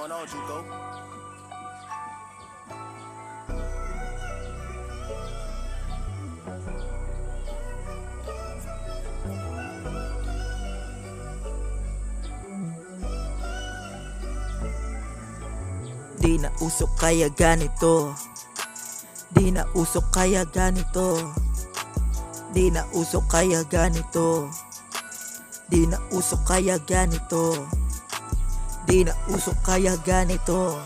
going on, Juco? Di na usok kaya ganito. Di na usok kaya ganito. Di na usok kaya ganito. Di na usok kaya ganito. Di na usok kaya ganito.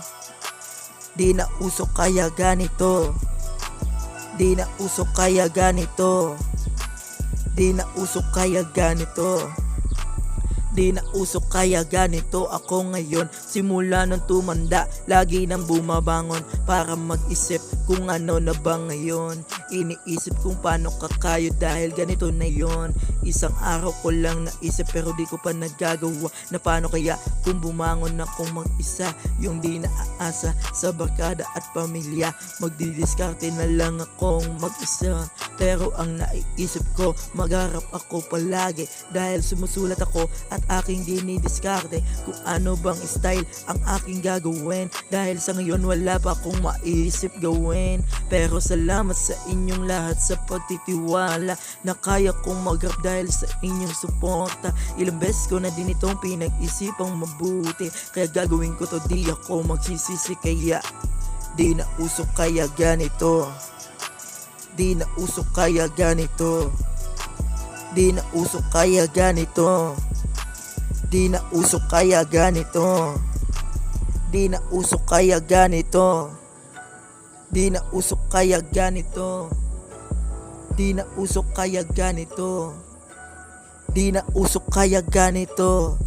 Di na usok kaya ganito. Di na usok kaya ganito. Di na usok kaya ganito. Di na usok kaya ganito ako ngayon. Simula nung tumanda, lagi nang bumabangon para mag-isip kung ano na ba ngayon. Iniisip kung paano kakayo dahil ganito na yon. Isang araw ko lang naisip pero di ko pa nagagawa. Na paano kaya kung bumangon akong mag-isa, yung di naaasa sa barkada at pamilya. Magdidiskarte na lang akong mag-isa. Pero ang naiisip ko, magharap ako palagi dahil sumusulat ako at aking dinidiskarte kung ano bang style ang aking gagawin. Dahil sa ngayon wala pa akong maisip gawin. Pero salamat sa inyong lahat sa pagtitiwala na kaya kong mag-rap dahil sa inyong suporta. Ilang beses ko na din itong pinag-isipang mabuti, kaya gagawin ko to, di ako magsisisi. Kaya di na usok kaya ganito. Di na usok kaya ganito. Di na usok kaya ganito. Di na usok kaya ganito. Di na usok kaya ganito. Di na usok kaya ganito. Di na usok kaya ganito. Di na usok kaya ganito.